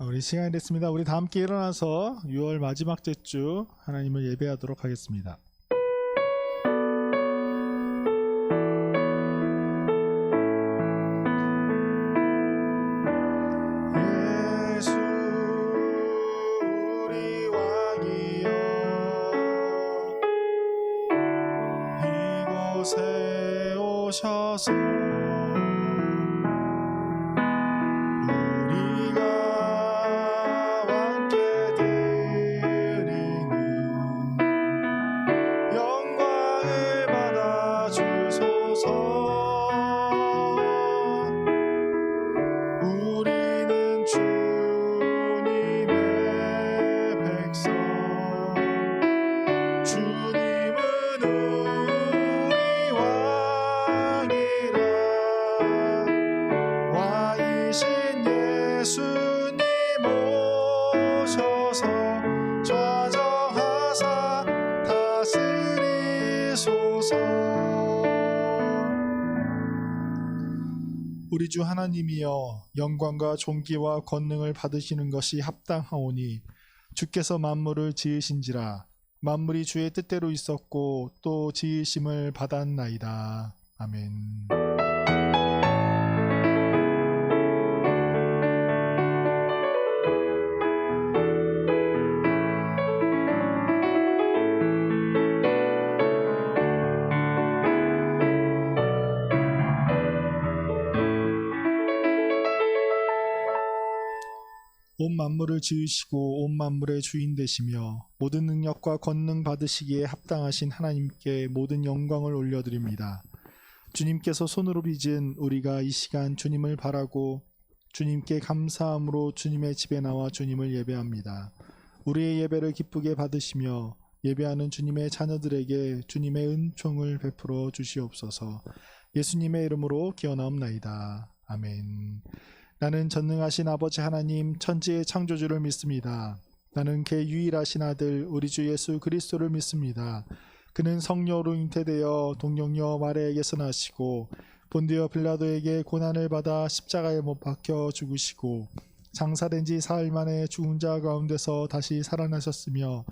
우리 시간이 됐습니다. 우리 다 함께 일어나서 6월 마지막 주 하나님을 예배하도록 하겠습니다. 예수 우리 왕이여 이곳에 오셔서 우리 주 하나님이여 영광과 존귀와 권능을 받으시는 것이 합당하오니 주께서 만물을 지으신지라 만물이 주의 뜻대로 있었고 또 지으심을 받았나이다. 아멘. 온 만물을 지으시고 온 만물의 주인 되시며 모든 능력과 권능 받으시기에 합당하신 하나님께 모든 영광을 올려드립니다. 주님께서 손으로 빚은 우리가 이 시간 주님을 바라고 주님께 감사함으로 주님의 집에 나와 주님을 예배합니다. 우리의 예배를 기쁘게 받으시며 예배하는 주님의 자녀들에게 주님의 은총을 베풀어 주시옵소서. 예수님의 이름으로 기원하옵나이다. 아멘. 나는 전능하신 아버지 하나님 천지의 창조주를 믿습니다. 나는 그의 유일하신 아들 우리 주 예수 그리스도를 믿습니다. 그는 성령으로 잉태되어 동정녀 마리아에게서 나시고 본디오 빌라도에게 고난을 받아 십자가에 못 박혀 죽으시고 장사된 지 사흘 만에 죽은 자 가운데서 다시 살아나셨으며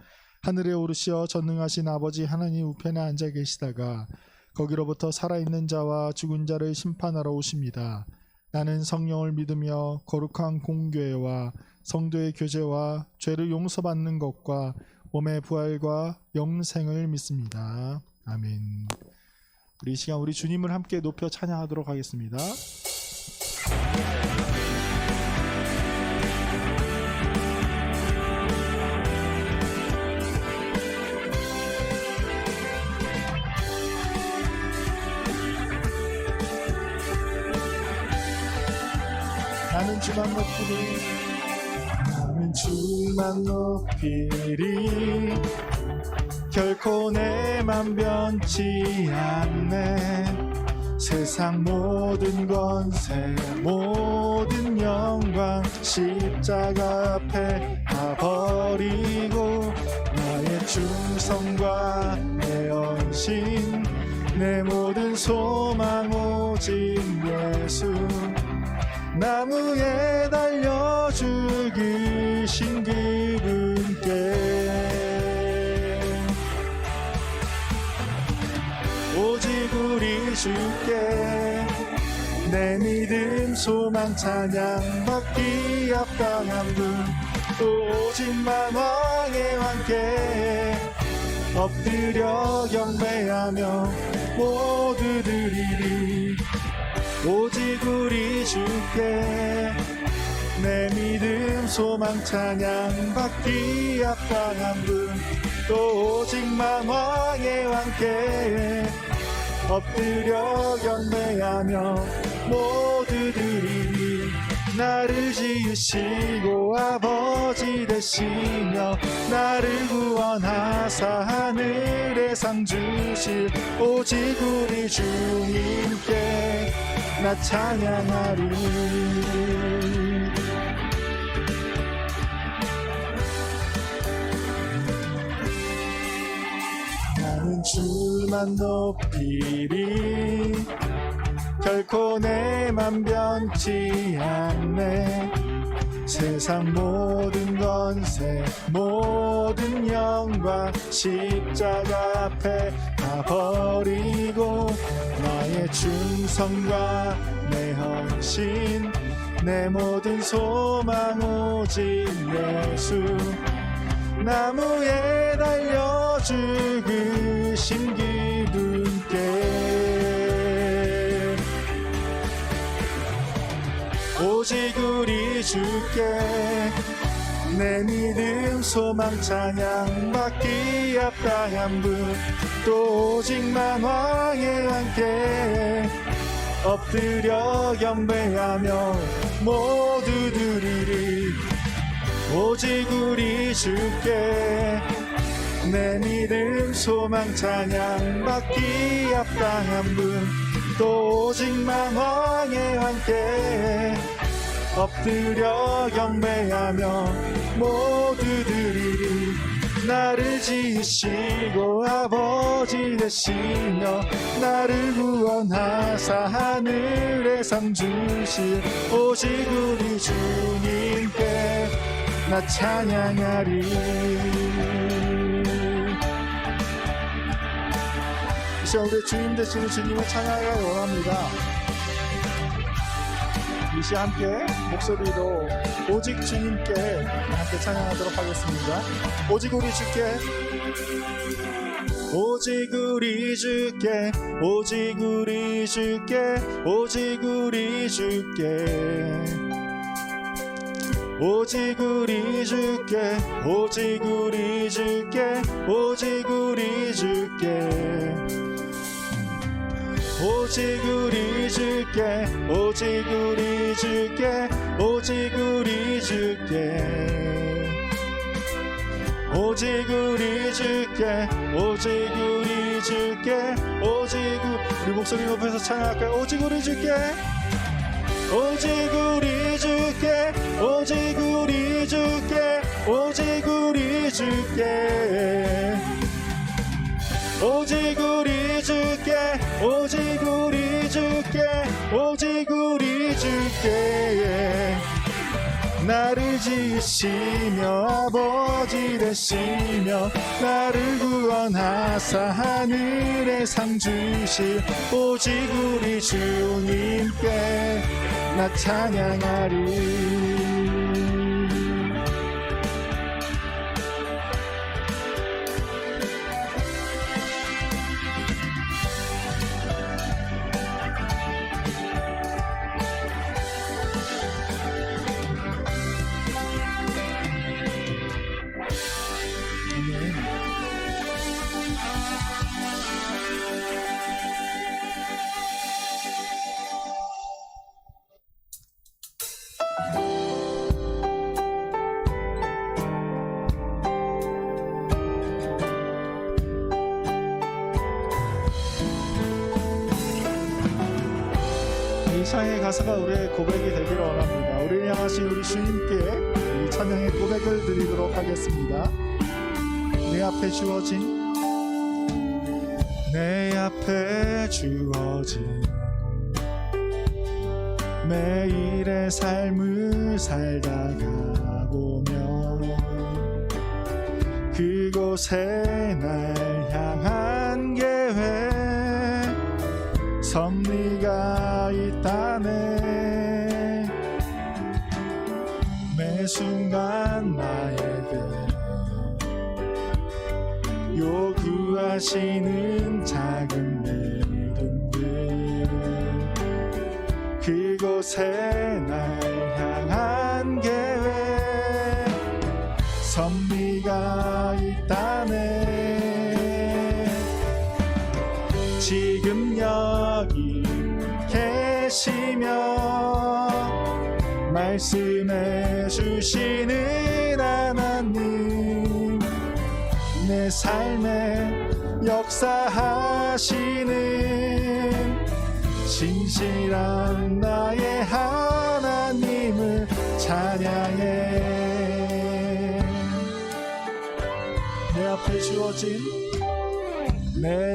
하늘에 오르시어 전능하신 아버지 하나님 우편에 앉아 계시다가 거기로부터 살아있는 자와 죽은 자를 심판하러 오십니다. 나는 성령을 믿으며 거룩한 공교회와 성도의 교제와 죄를 용서받는 것과 몸의 부활과 영생을 믿습니다. 아멘. 우리 이 시간 우리 주님을 함께 높여 찬양하도록 하겠습니다. 나는 주만 높이리 나는 주만 높이리 결코 내 맘 변치 않네. 세상 모든 권세 모든 영광 십자가 앞에 다 버리고 나의 충성과 내 헌신 내 모든 소망 오직 예수 나무에 달려 죽으신 그분께 오직 우리 주께 내 믿음 소망 찬양 받기 합당한 분 또 오직 만왕의 왕께 엎드려 경배하며 모두 드리리 오직 우리 주께 내 믿음 소망 찬양 받기 합당한 분 또 오직 만왕의 왕께 엎드려 경배하며 모두 드리니 나를 지으시고 아버지 되시며 나를 구원하사 하늘에 상 주실 오직 우리 주님께 나 찬양하리. 나는 주만 높이리 결코 내 맘 변치 않네. 세상 모든 권세 모든 영광 십자가 앞에 다 버리고 나의 충성과 내 헌신 내 모든 소망 오직 예수 나무에 달려 죽으신 기분께 오직 우리 주께 내 믿음 소망 찬양 받기 합당한 분 또 오직만 왕의 왕께 엎드려 경배하며 모두 드리리 오직 우리 주께 내 믿음 소망 찬양 받기 합당한 분 또 오직만 왕의 왕께 엎드려 경배하며 모두 드리리 나를 지으시고 아버지 되시며 나를 구원하사 하늘에 상 주실 오직 우리 주님께 나 찬양하리 이 시간 우리 주님 되시는 주님을 찬양하기 원합니다. 이 시간 함께 목소리로 오직 주님께 함께 찬양하도록 하겠습니다. 오직 우리 주께 오직 우리 주께 오직 우리 주께 오직 우리 주께 오직 우리 주께 오직 우리 주께 오직 우리 주께 오직 우리 주께 오직 우리 주께 오직 우리 주께 오직 우리 주께 오직 우리 주께 오직 우리 목소리 높여서 찬양할까요? 오직 우리 주께 오직 우리 주께 오직 우리 주께 오직 우리 주께 오직 우리 주께 오직 우리 주께 오직 우리 주께 나를 지으시며 아버지 되시며 나를 구원하사 하늘에 상 주실 오직 우리 주님께 나 찬양하리 이 찬양의 가사가 우리의 고백이 되기를 원합니다. 우리를 향하신 우리 주님께 이 찬양의 고백을 드리도록 하겠습니다. 내 앞에 주어진 매일의 삶을 살다가 보면 그곳에 날 향한 계획 섭리가 있다네 매 순간 나에게 요구하시는 작은 믿음들 그곳에 날 향한 계획 섭리가 있다네 지금 여기 계시며 말씀해 주시는 하나님 내 삶에 역사하시는 신실한 나의 하나님을 찬양해 내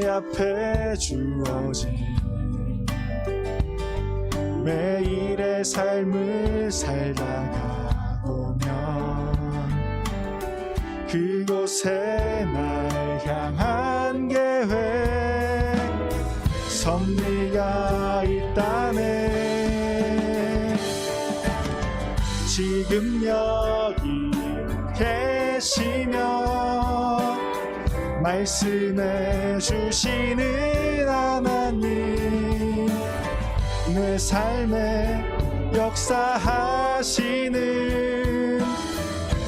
앞에 주어진 매일의 삶을 살다가 이곳에 날 향한 계획 섭리가 있다네. 지금 여기 계시며 말씀해 주시는 하나님, 내 삶에 역사하시는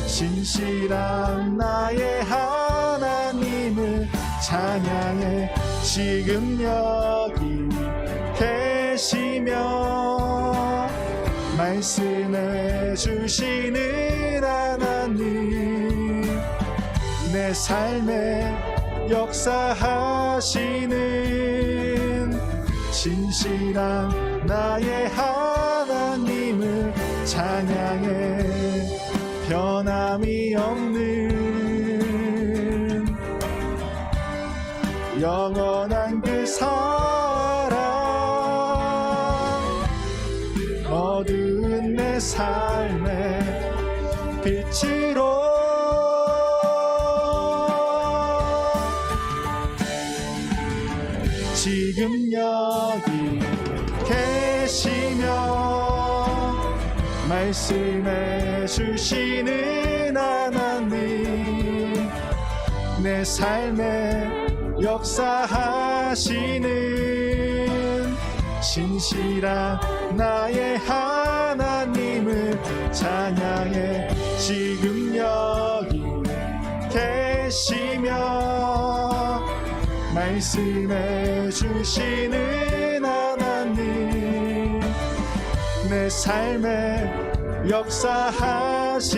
신실한 나의 하나님을 찬양해. 지금 여기 계시며 말씀해 주시는 하나님, 내 삶에 역사하시는 신실한 나의 하나님을 찬양해. 변함이 없는 영원한 그 사랑, 어두운 내 삶의 빛으로 지금 여기 계시며 말씀해 주시는 하나님, 내 삶에 역사하시는 신실한 나의 하나님을 찬양해. 지금 여기 계시며 말씀해 주시는 하나님, 내 삶에 역사하시는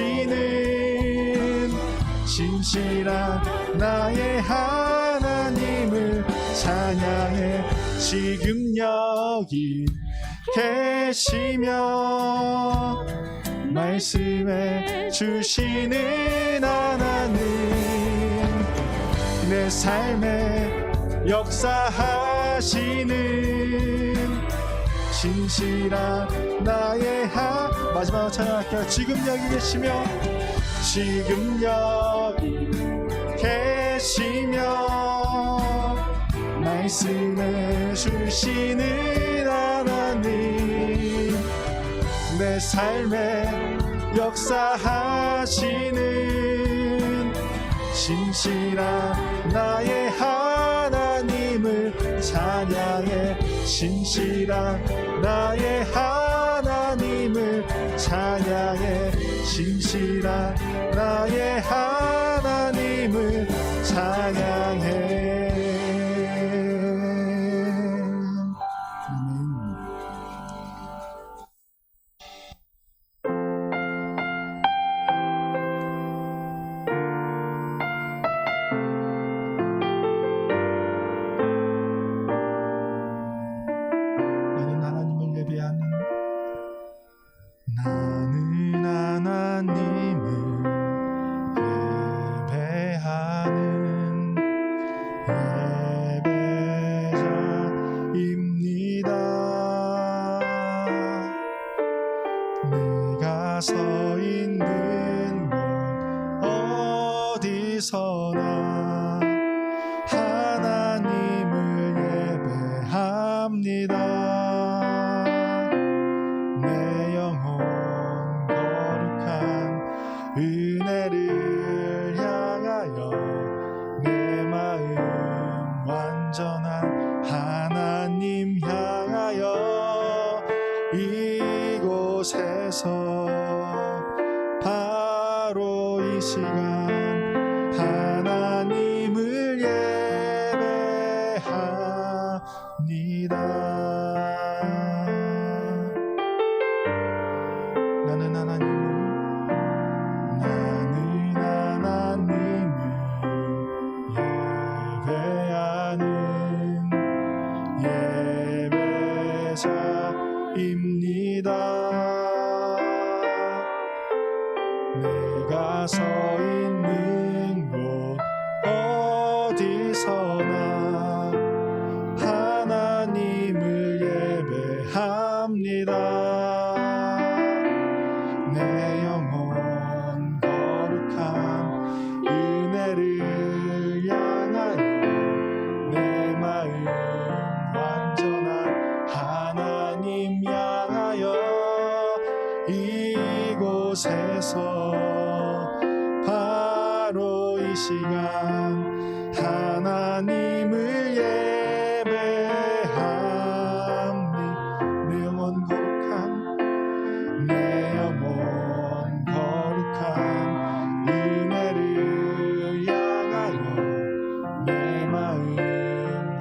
신실한 나의 하나님을 찬양해. 지금 여기 계시며 말씀해 주시는 하나님, 내 삶에 역사하시는 신실한 나의 마지막으로 찬양할게요. 지금 여기 계시며, 지금 여기 계시며 말씀해 주시는 하나님, 내 삶에 역사하시는 신실한 나의 하나님을 찬양해. 신실한 나의 하나님을 찬양해. 신실한 나의 하나님을 찬양해. 서 있는 곳 어디서나 하나님을 예배합니다. 내 영혼 거룩한 은혜를 향하여 내 마음 완전한 하나님 향하여 이곳에서 바로 이 시간 하나님을 예배합니다. 나는 하나님을 예배하는 예배자입니다. 내가 서 있는 곳 어디서나 하나님을 예배합니다. 내 영혼 거룩한 은혜를 이곳에서 바로 이 시간 하나님을 예배합니다. 내 영혼 거룩한 내 영혼 거룩한 은혜를 향하여 내 마음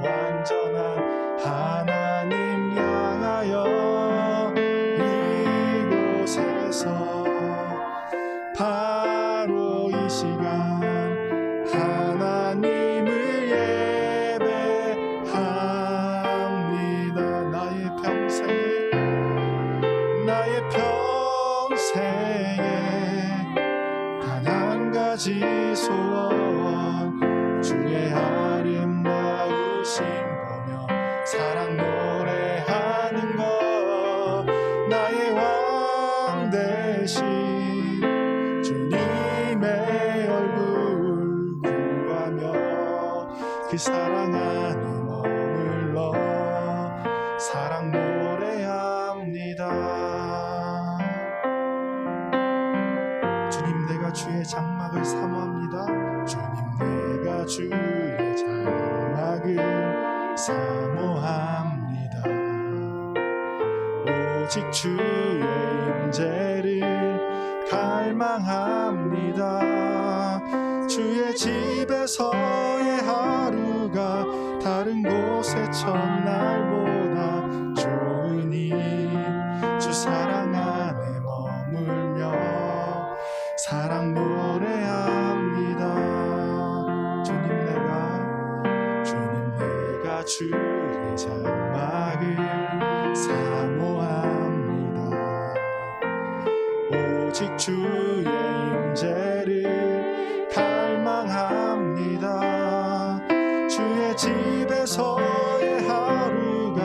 완전한 하나님 향하여 이곳에서 바로 이 시간 하나님을 예배합니다. 나의 평생에 단 한 가지 소원 주의 아름다우심 보며 사랑 노래하는 것 나의 왕 대신 주님의 얼굴 구하며 그 사랑 안에 머물러 사랑 노래합니다. 주님 내가 주의 장막을 사모합니다. 주님 내가 주의 장막을 사모합니다. 오직 주의 임재를 갈망합니다. 주의 집에서의 하루가 다른 곳의 첫날보다 좋으니 주 사랑 안에 머물며 사랑 노래합니다. 주님 내가 주의 장막을 사모합니다. 오직 주의 임재를 갈망합니다. 주의 집에서의 하루가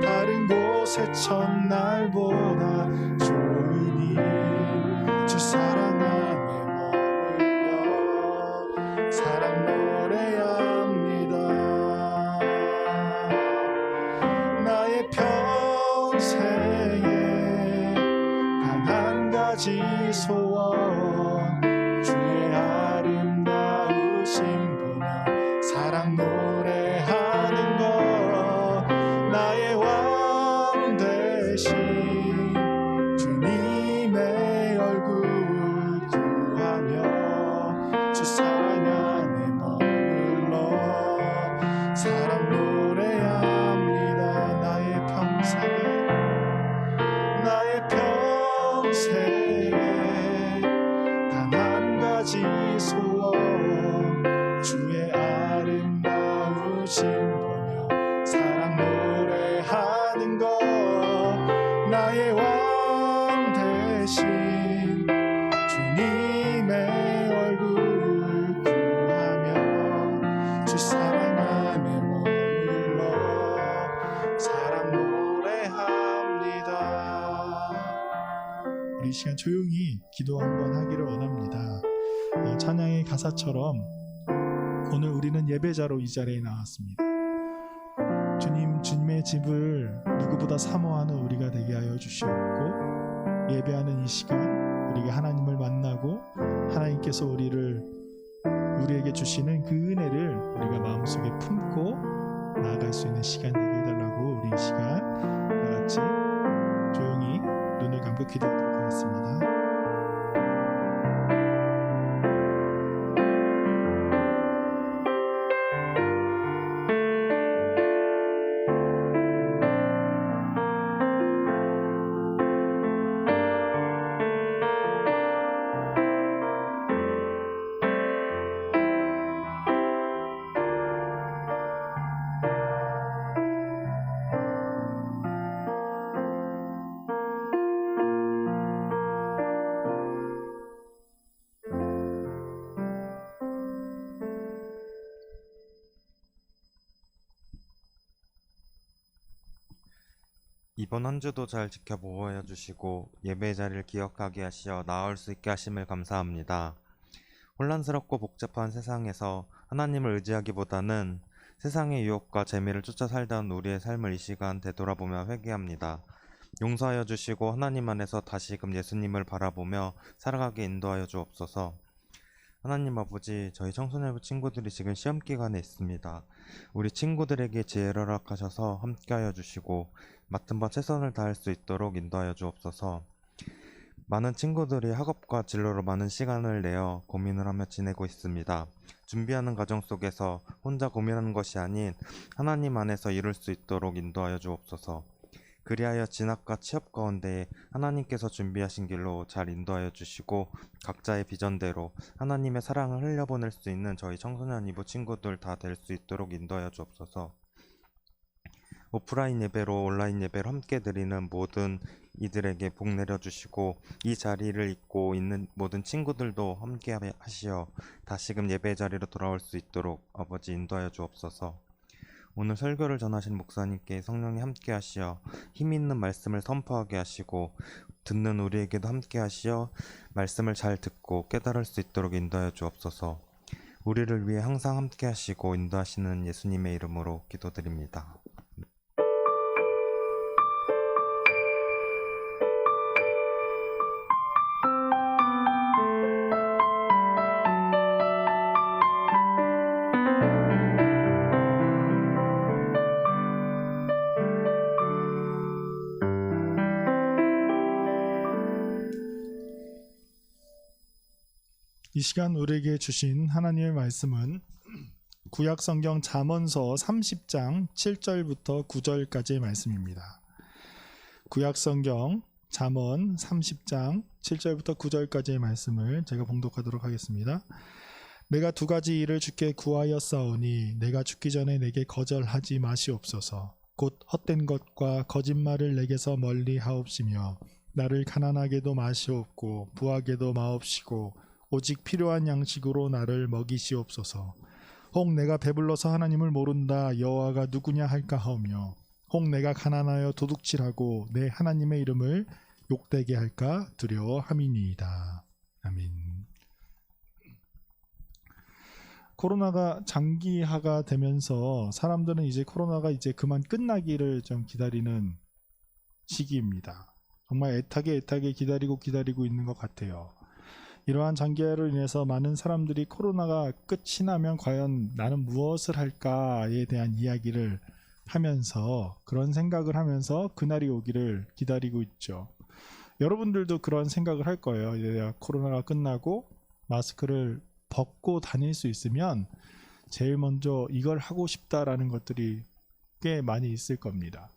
다른 곳의 첫날보다 좋으니 주 사랑 안에 머물며 사랑 노래합니다. 나의 평생에 단 한 가지 소원 주의 아름다우심 보며 사랑 노래하는 것 나의 왕 대신 주님의 얼굴 구하며 주 사랑 안에 머물러 사랑 노래합니다. 나의 평생에 단 한 가지 소원 주의 아름다우심 보며 사랑 노래하는 것 나의 왕 대신 주님의 얼굴 구하며 주 사랑 안에 머물러 사랑 노래합니다. 우리 이 시간 조용히 기도 한번 하기를 원합니다. 찬양의 가사처럼 오늘 우리는 예배자로 이 자리에 나왔습니다. 주님의 집을 누구보다 사모하는 우리가 되게 하여 주시옵고 예배하는 이 시간 우리가 하나님을 만나고 하나님께서 우리에게 주시는 그 은혜를 우리가 마음속에 품고 나아갈 수 있는 시간 되게 해달라고 우리 이 시간 다 같이 조용히 눈을 감고 기도하도록 하겠습니다. 이번 한 주도 잘 지켜보아 주시고 예배의 자리를 기억하게 하시어 나아올 수 있게 하심을 감사합니다. 혼란스럽고 복잡한 세상에서 하나님을 의지하기보다는 세상의 유혹과 재미를 쫓아 살던 우리의 삶을 이 시간 되돌아보며 회개합니다. 용서하여 주시고 하나님 안에서 다시금 예수님을 바라보며 살아가게 인도하여 주옵소서. 하나님 아버지, 저희 청소년부 친구들이 지금 시험 기간에 있습니다. 우리 친구들에게 지혜를 허락하셔서 함께하여 주시고 맡은 바 최선을 다할 수 있도록 인도하여 주옵소서. 많은 친구들이 학업과 진로로 많은 시간을 내어 고민을 하며 지내고 있습니다. 준비하는 과정 속에서 혼자 고민하는 것이 아닌 하나님 안에서 이룰 수 있도록 인도하여 주옵소서. 그리하여 진학과 취업 가운데 하나님께서 준비하신 길로 잘 인도하여 주시고 각자의 비전대로 하나님의 사랑을 흘려보낼 수 있는 저희 청소년 이부 친구들 다 될 수 있도록 인도하여 주옵소서. 오프라인 예배로 온라인 예배를 함께 드리는 모든 이들에게 복 내려주시고 이 자리를 잇고 있는 모든 친구들도 함께 하시어 다시금 예배 자리로 돌아올 수 있도록 아버지 인도하여 주옵소서. 오늘 설교를 전하신 목사님께 성령이 함께 하시어 힘 있는 말씀을 선포하게 하시고 듣는 우리에게도 함께 하시어 말씀을 잘 듣고 깨달을 수 있도록 인도하여 주옵소서. 우리를 위해 항상 함께 하시고 인도하시는 예수님의 이름으로 기도드립니다. 이 시간 우리에게 주신 하나님의 말씀은 구약 성경 잠언서 30장 7절부터 9절까지의 말씀입니다. 구약 성경 잠언 30장 7절부터 9절까지의 말씀을 제가 봉독하도록 하겠습니다. 내가 두 가지 일을 주께 구하였사오니 내가 죽기 전에 내게 거절하지 마시옵소서. 곧 헛된 것과 거짓말을 내게서 멀리 하옵시며 나를 가난하게도 마시옵고 부하게도 마옵시고 오직 필요한 양식으로 나를 먹이시옵소서. 혹 내가 배불러서 하나님을 모른다 여호와가 누구냐 할까 하오며 혹 내가 가난하여 도둑질하고 내 하나님의 이름을 욕되게 할까 두려워함이니이다. 아멘. 코로나가 장기화가 되면서 사람들은 이제 코로나가 이제 그만 끝나기를 좀 기다리는 시기입니다. 정말 애타게 기다리고 있는 것 같아요. 이러한 장기화로 인해서 많은 사람들이 코로나가 끝이 나면 과연 나는 무엇을 할까에 대한 이야기를 하면서 그런 생각을 하면서 그날이 오기를 기다리고 있죠. 여러분들도 그런 생각을 할 거예요. 이제 코로나가 끝나고 마스크를 벗고 다닐 수 있으면 제일 먼저 이걸 하고 싶다라는 것들이 꽤 많이 있을 겁니다.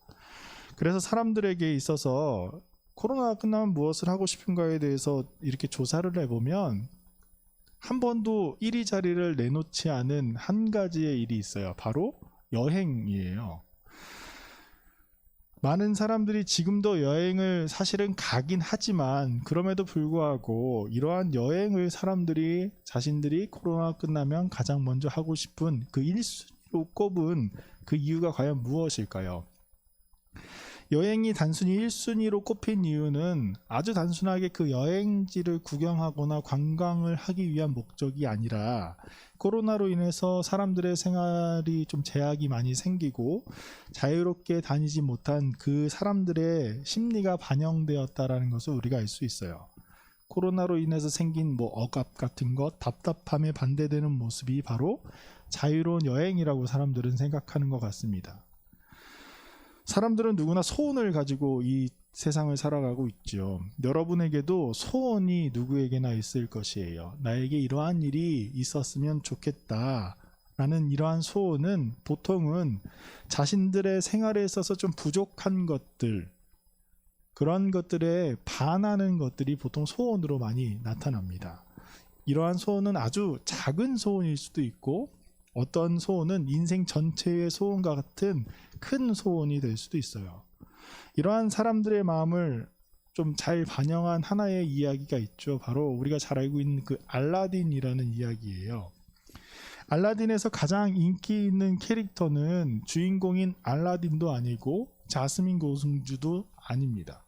그래서 사람들에게 있어서 코로나가 끝나면 무엇을 하고 싶은가에 대해서 이렇게 조사를 해보면 한 번도 1위 자리를 내놓지 않은 한 가지의 일이 있어요. 바로 여행이에요. 많은 사람들이 지금도 여행을 사실은 가긴 하지만 그럼에도 불구하고 이러한 여행을 사람들이 자신들이 코로나가 끝나면 가장 먼저 하고 싶은 그 1순위로 꼽은 그 이유가 과연 무엇일까요? 여행이 단순히 1순위로 꼽힌 이유는 아주 단순하게 그 여행지를 구경하거나 관광을 하기 위한 목적이 아니라 코로나로 인해서 사람들의 생활이 좀 제약이 많이 생기고 자유롭게 다니지 못한 그 사람들의 심리가 반영되었다라는 것을 우리가 알 수 있어요. 코로나로 인해서 생긴 억압 같은 것, 답답함에 반대되는 모습이 바로 자유로운 여행이라고 사람들은 생각하는 것 같습니다. 사람들은 누구나 소원을 가지고 이 세상을 살아가고 있죠. 여러분에게도 소원이 누구에게나 있을 것이에요. 나에게 이러한 일이 있었으면 좋겠다 라는 이러한 소원은 보통은 자신들의 생활에 있어서 좀 부족한 것들, 그런 것들에 반하는 것들이 보통 소원으로 많이 나타납니다. 이러한 소원은 아주 작은 소원일 수도 있고 어떤 소원은 인생 전체의 소원과 같은 큰 소원이 될 수도 있어요. 이러한 사람들의 마음을 좀 잘 반영한 하나의 이야기가 있죠. 바로 우리가 잘 알고 있는 그 알라딘이라는 이야기예요. 알라딘에서 가장 인기 있는 캐릭터는 주인공인 알라딘도 아니고 자스민 고승주도 아닙니다.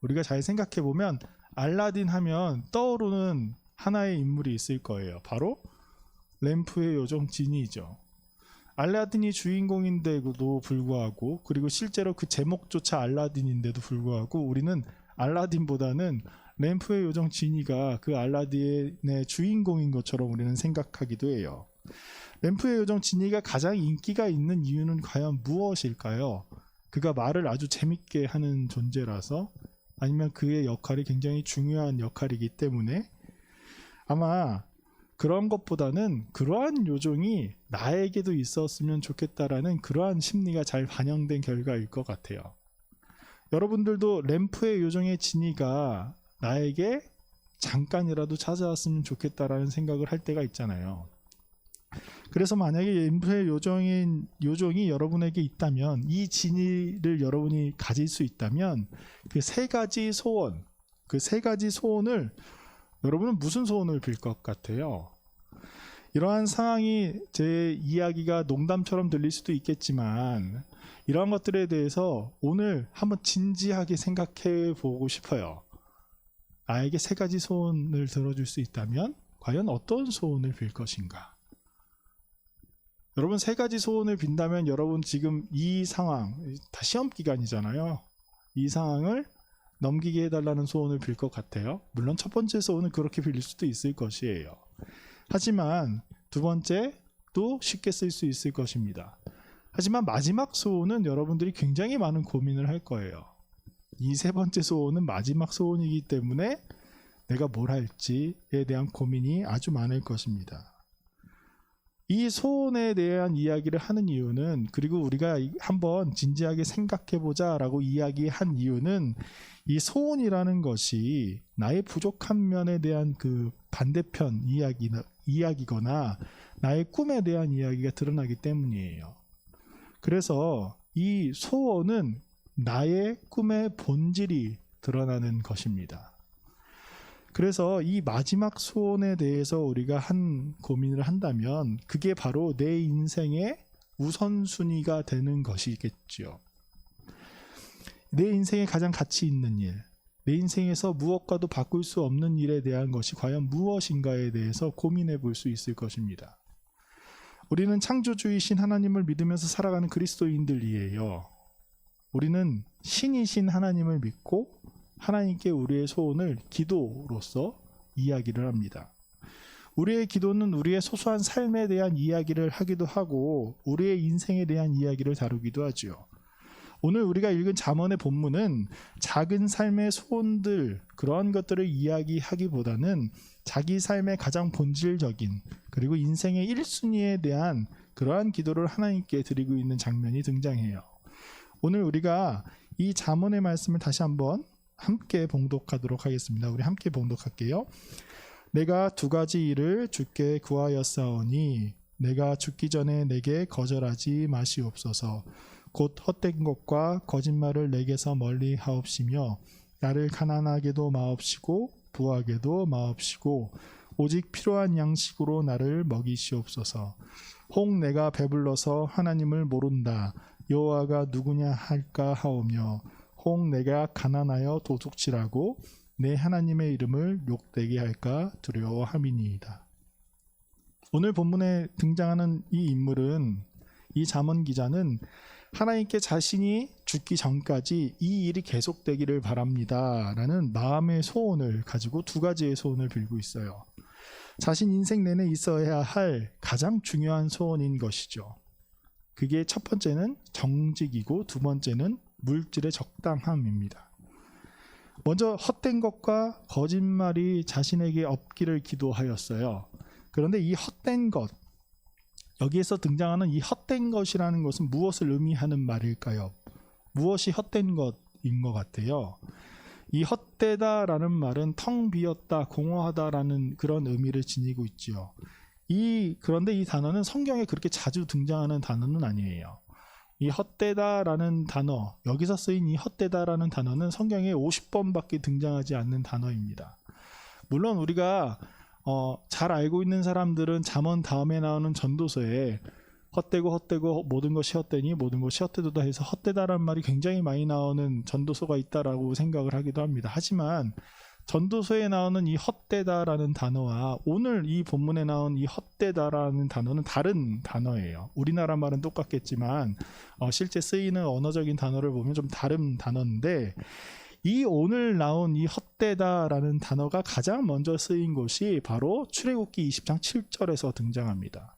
우리가 잘 생각해보면 알라딘 하면 떠오르는 하나의 인물이 있을 거예요. 바로 램프의 요정 지니죠. 알라딘이 주인공인데도 불구하고, 그리고 실제로 그 제목조차 알라딘인데도 불구하고 우리는 알라딘보다는 램프의 요정 지니가 그 알라딘의 주인공인 것처럼 우리는 생각하기도 해요. 램프의 요정 지니가 가장 인기가 있는 이유는 과연 무엇일까요? 그가 말을 아주 재밌게 하는 존재라서, 아니면 그의 역할이 굉장히 중요한 역할이기 때문에, 아마 그런 것보다는 그러한 요정이 나에게도 있었으면 좋겠다라는 그러한 심리가 잘 반영된 결과일 것 같아요. 여러분들도 램프의 요정의 지니가 나에게 잠깐이라도 찾아왔으면 좋겠다라는 생각을 할 때가 있잖아요. 그래서 만약에 램프의 요정이 여러분에게 있다면, 이 지니를 여러분이 가질 수 있다면, 그 세 가지 소원을 여러분은 무슨 소원을 빌 것 같아요? 이러한 상황이, 제 이야기가 농담처럼 들릴 수도 있겠지만 이러한 것들에 대해서 오늘 한번 진지하게 생각해 보고 싶어요. 나에게 세 가지 소원을 들어줄 수 있다면 과연 어떤 소원을 빌 것인가? 여러분, 세 가지 소원을 빈다면 여러분 지금 이 상황, 다 시험 기간이잖아요. 이 상황을 넘기게 해달라는 소원을 빌 것 같아요. 물론 첫 번째 소원은 그렇게 빌릴 수도 있을 것이에요. 하지만 두 번째도 쉽게 쓸 수 있을 것입니다. 하지만 마지막 소원은 여러분들이 굉장히 많은 고민을 할 거예요. 이 세 번째 소원은 마지막 소원이기 때문에 내가 뭘 할지에 대한 고민이 아주 많을 것입니다. 이 소원에 대한 이야기를 하는 이유는, 그리고 우리가 한번 진지하게 생각해보자 라고 이야기한 이유는, 이 소원이라는 것이 나의 부족한 면에 대한 그 반대편 이야기거나 나의 꿈에 대한 이야기가 드러나기 때문이에요. 그래서 이 소원은 나의 꿈의 본질이 드러나는 것입니다. 그래서 이 마지막 소원에 대해서 우리가 고민을 한다면 그게 바로 내 인생의 우선순위가 되는 것이겠죠. 내 인생에 가장 가치 있는 일, 내 인생에서 무엇과도 바꿀 수 없는 일에 대한 것이 과연 무엇인가에 대해서 고민해 볼 수 있을 것입니다. 우리는 창조주이신 하나님을 믿으면서 살아가는 그리스도인들이에요. 우리는 신이신 하나님을 믿고 하나님께 우리의 소원을 기도로서 이야기를 합니다. 우리의 기도는 우리의 소소한 삶에 대한 이야기를 하기도 하고 우리의 인생에 대한 이야기를 다루기도 하죠. 오늘 우리가 읽은 잠언의 본문은 작은 삶의 소원들, 그러한 것들을 이야기하기보다는 자기 삶의 가장 본질적인, 그리고 인생의 1순위에 대한 그러한 기도를 하나님께 드리고 있는 장면이 등장해요. 오늘 우리가 이 잠언의 말씀을 다시 한번 함께 봉독하도록 하겠습니다. 우리 함께 봉독할게요. 내가 두 가지 일을 주께 구하였사오니 내가 죽기 전에 내게 거절하지 마시옵소서. 곧 헛된 것과 거짓말을 내게서 멀리 하옵시며 나를 가난하게도 마옵시고 부하게도 마옵시고 오직 필요한 양식으로 나를 먹이시옵소서. 혹 내가 배불러서 하나님을 모른다 여호와가 누구냐 할까 하오며 혹 내가 가난하여 도둑질하고 내 하나님의 이름을 욕되게 할까 두려워함이니이다. 오늘 본문에 등장하는 이 인물은, 이 잠언 기자는 하나님께 자신이 죽기 전까지 이 일이 계속되기를 바랍니다 라는 마음의 소원을 가지고 두 가지의 소원을 빌고 있어요. 자신 인생 내내 있어야 할 가장 중요한 소원인 것이죠. 그게 첫 번째는 정직이고 두 번째는 물질의 적당함입니다. 먼저 헛된 것과 거짓말이 자신에게 없기를 기도하였어요. 그런데 이 헛된 것, 여기에서 등장하는 이 헛된 것이라는 것은 무엇을 의미하는 말일까요? 무엇이 헛된 것인 것 같아요? 이 헛되다라는 말은 텅 비었다, 공허하다라는 그런 의미를 지니고 있죠. 그런데 이 단어는 성경에 그렇게 자주 등장하는 단어는 아니에요. 이 헛되다라는 단어, 여기서 쓰인 이 헛되다라는 단어는 성경에 50번밖에 등장하지 않는 단어입니다. 물론 우리가 잘 알고 있는 사람들은 잠언 다음에 나오는 전도서에 헛되고 모든 것이 헛되니 모든 것이 헛되도다 해서 헛되다라는 말이 굉장히 많이 나오는 전도서가 있다라고 생각을 하기도 합니다. 하지만 전도서에 나오는 이 헛되다라는 단어와 오늘 이 본문에 나온 이 헛되다라는 단어는 다른 단어예요. 우리나라 말은 똑같겠지만 실제 쓰이는 언어적인 단어를 보면 좀 다른 단어인데, 이 오늘 나온 이 헛되다라는 단어가 가장 먼저 쓰인 곳이 바로 출애굽기 20장 7절에서 등장합니다.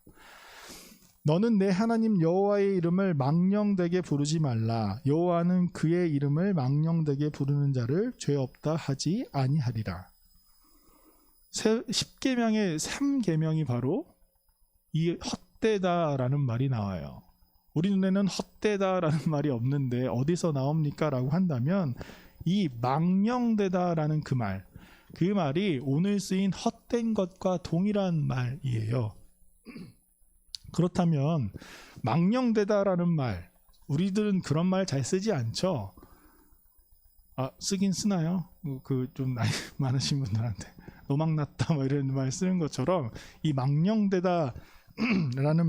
너는 내 하나님 여호와의 이름을 망령되게 부르지 말라. 여호와는 그의 이름을 망령되게 부르는 자를 죄 없다 하지 아니하리라. 10계명의 3계명이 바로 이 헛되다라는 말이 나와요. 우리 눈에는 헛되다라는 말이 없는데 어디서 나옵니까? 라고 한다면 이 망령되다라는 그 말이 오늘 쓰인 헛된 것과 동일한 말이에요. 그렇다면 망령되다라는 말, 우리들은 그런 말 잘 쓰지 않죠? 쓰긴 쓰나요? 그 좀 나이 많으신 분들한테 노망났다 뭐 이런 말 쓰는 것처럼 이 망령되다라는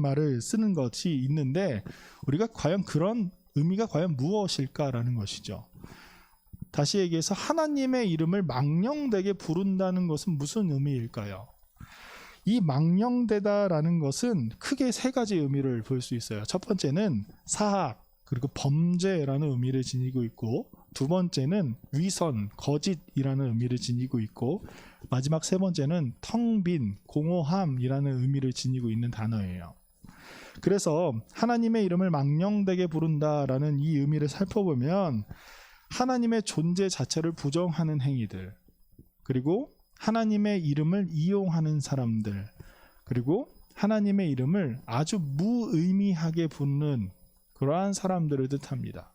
말을 쓰는 것이 있는데, 우리가 과연 그런 의미가 과연 무엇일까라는 것이죠. 다시 얘기해서 하나님의 이름을 망령되게 부른다는 것은 무슨 의미일까요? 이 망령되다라는 것은 크게 세 가지 의미를 볼 수 있어요. 첫 번째는 사악, 그리고 범죄라는 의미를 지니고 있고, 두 번째는 위선, 거짓이라는 의미를 지니고 있고, 마지막 세 번째는 텅 빈, 공허함이라는 의미를 지니고 있는 단어예요. 그래서 하나님의 이름을 망령되게 부른다라는 이 의미를 살펴보면 하나님의 존재 자체를 부정하는 행위들, 그리고 하나님의 이름을 이용하는 사람들, 그리고 하나님의 이름을 아주 무의미하게 부르는 그러한 사람들을 뜻합니다.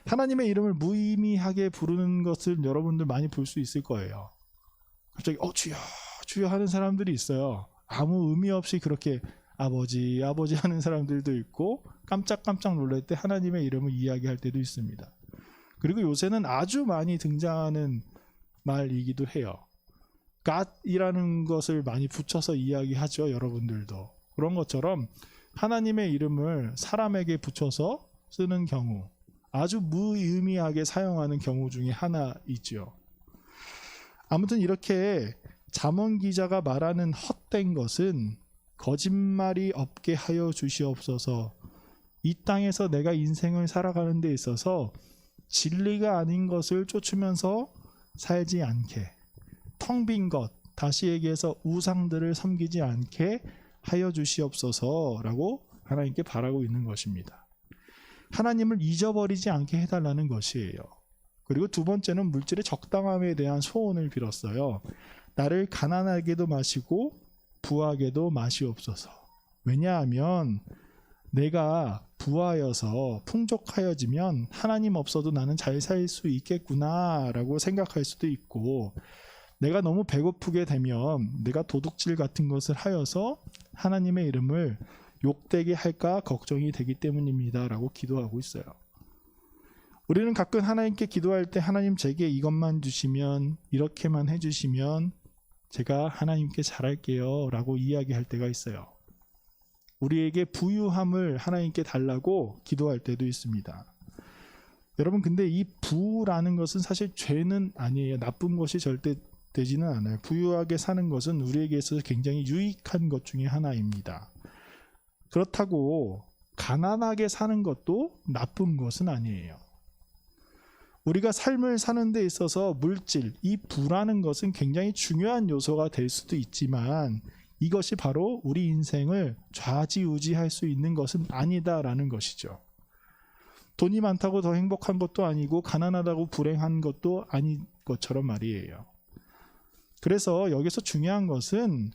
하나님의 이름을 무의미하게 부르는 것을 여러분들 많이 볼 수 있을 거예요. 갑자기 주여 주여 하는 사람들이 있어요. 아무 의미 없이 그렇게 아버지 아버지 하는 사람들도 있고, 깜짝깜짝 놀랄 때 하나님의 이름을 이야기할 때도 있습니다. 그리고 요새는 아주 많이 등장하는 말이기도 해요. God이라는 것을 많이 붙여서 이야기하죠. 여러분들도 그런 것처럼 하나님의 이름을 사람에게 붙여서 쓰는 경우, 아주 무의미하게 사용하는 경우 중에 하나이죠. 아무튼 이렇게 잠언 기자가 말하는 헛된 것은 거짓말이 없게 하여 주시옵소서, 이 땅에서 내가 인생을 살아가는 데 있어서 진리가 아닌 것을 쫓으면서 살지 않게, 텅 빈 것, 다시 얘기해서 우상들을 섬기지 않게 하여 주시옵소서라고 하나님께 바라고 있는 것입니다. 하나님을 잊어버리지 않게 해달라는 것이에요. 그리고 두 번째는 물질의 적당함에 대한 소원을 빌었어요. 나를 가난하게도 마시고 부하게도 마시옵소서. 왜냐하면 내가 부하여서 풍족하여지면 하나님 없어도 나는 잘 살 수 있겠구나라고 생각할 수도 있고, 내가 너무 배고프게 되면 내가 도둑질 같은 것을 하여서 하나님의 이름을 욕되게 할까 걱정이 되기 때문입니다 라고 기도하고 있어요. 우리는 가끔 하나님께 기도할 때 하나님 제게 이것만 주시면, 이렇게만 해주시면 제가 하나님께 잘할게요 라고 이야기할 때가 있어요. 우리에게 부유함을 하나님께 달라고 기도할 때도 있습니다. 여러분, 근데 이 부라는 것은 사실 죄는 아니에요. 나쁜 것이 절대 되지는 않아요. 부유하게 사는 것은 우리에게 있어서 굉장히 유익한 것 중에 하나입니다. 그렇다고 가난하게 사는 것도 나쁜 것은 아니에요. 우리가 삶을 사는 데 있어서 물질, 이 부라는 것은 굉장히 중요한 요소가 될 수도 있지만, 이것이 바로 우리 인생을 좌지우지할 수 있는 것은 아니다라는 것이죠. 돈이 많다고 더 행복한 것도 아니고 가난하다고 불행한 것도 아닌 것처럼 말이에요. 그래서 여기서 중요한 것은